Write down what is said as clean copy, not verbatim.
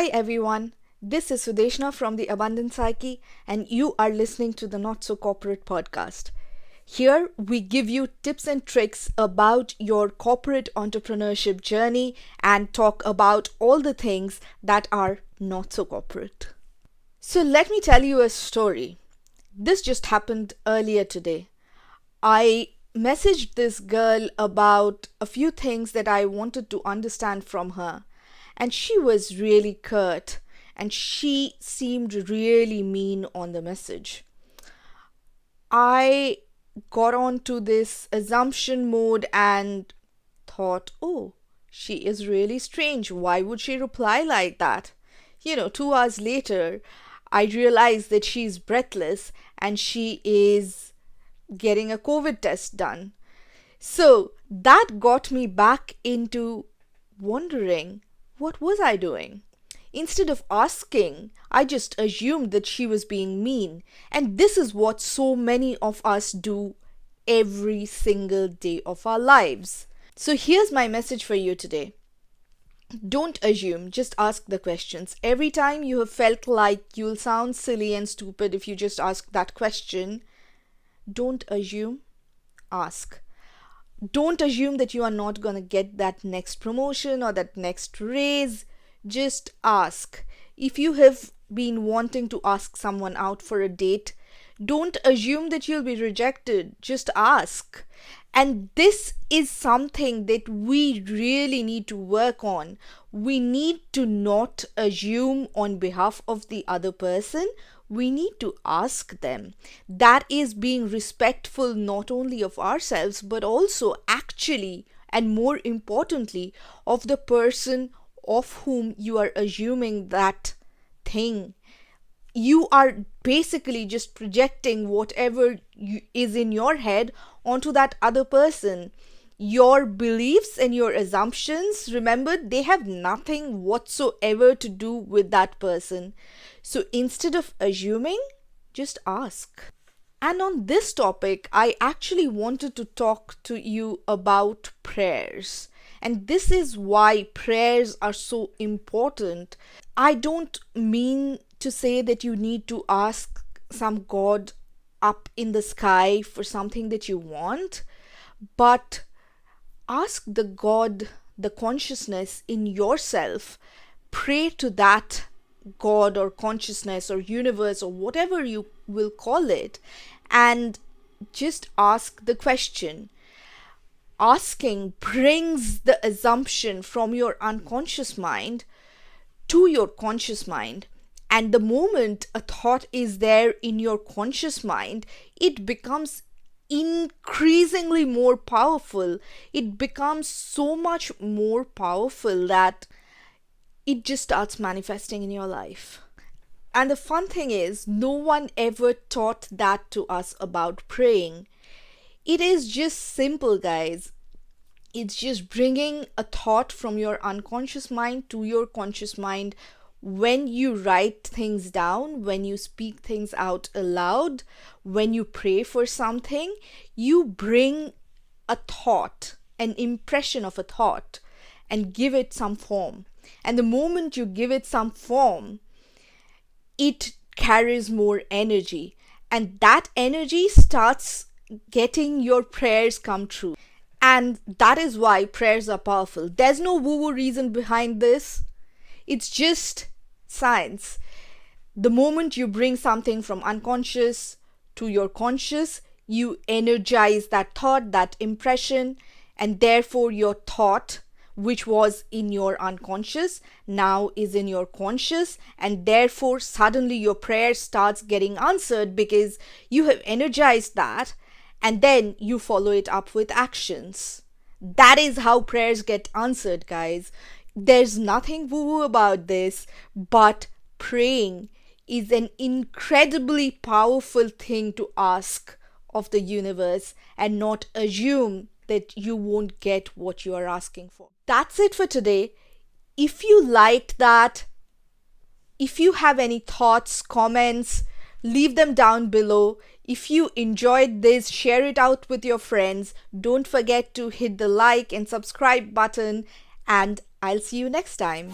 Hi everyone, this is Sudeshna from the Abundant Psyche, and you are listening to the Not So Corporate podcast. Here we give you tips and tricks about your corporate entrepreneurship journey and talk about all the things that are not so corporate. So let me tell you a story. This just happened earlier today. I messaged this girl about a few things that I wanted to understand from her, and she was really curt and she seemed really mean on the message. I got on to this assumption mode and thought, oh, she is really strange. Why would she reply like that? 2 hours later, I realized that she's breathless and she is getting a COVID test done. So that got me back into wondering, what was I doing? Instead of asking, I just assumed that she was being mean. And this is what so many of us do every single day of our lives. So here's my message for you today. Don't assume, just ask the questions. Every time you have felt like you'll sound silly and stupid if you just ask that question, don't assume, ask. Don't assume that you are not going to get that next promotion or that next raise. Just ask. If you have been wanting to ask someone out for a date, don't assume that you'll be rejected. Just ask. And this is something that we really need to work on. We need to not assume on behalf of the other person. We need to ask them. That is being respectful not only of ourselves, but also actually, and more importantly, of the person of whom you are assuming that thing. You are basically just projecting whatever is in your head onto that other person. Your beliefs and your assumptions, remember, they have nothing whatsoever to do with that person. So instead of assuming, just ask. And on this topic, I actually wanted to talk to you about prayers. And this is why prayers are so important. I don't mean to say that you need to ask some God up in the sky for something that you want, but ask the God, the consciousness in yourself. Pray to that God or consciousness or universe or whatever you will call it, and just ask the question. Asking brings the assumption from your unconscious mind to your conscious mind. And the moment a thought is there in your conscious mind, it becomes increasingly more powerful. It becomes so much more powerful that it just starts manifesting in your life. And the fun thing is, no one ever taught that to us about praying. It is just simple, guys. It's just bringing a thought from your unconscious mind to your conscious mind. When you write things down, when you speak things out aloud, when you pray for something, you bring a thought, an impression of a thought, and give it some form. And the moment you give it some form, it carries more energy. And that energy starts getting your prayers come true. And that is why prayers are powerful. There's no woo-woo reason behind this. It's just science. The moment you bring something from unconscious to your conscious, you energize that thought, that impression, and therefore your thought, which was in your unconscious, now is in your conscious, and therefore suddenly your prayer starts getting answered because you have energized that, and then you follow it up with actions. That is how prayers get answered, guys. There's nothing woo-woo about this, but praying is an incredibly powerful thing to ask of the universe and not assume that you won't get what you are asking for. That's it for today. If you liked that, if you have any thoughts, comments, leave them down below. If you enjoyed this, share it out with your friends. Don't forget to hit the like and subscribe button, and I'll see you next time.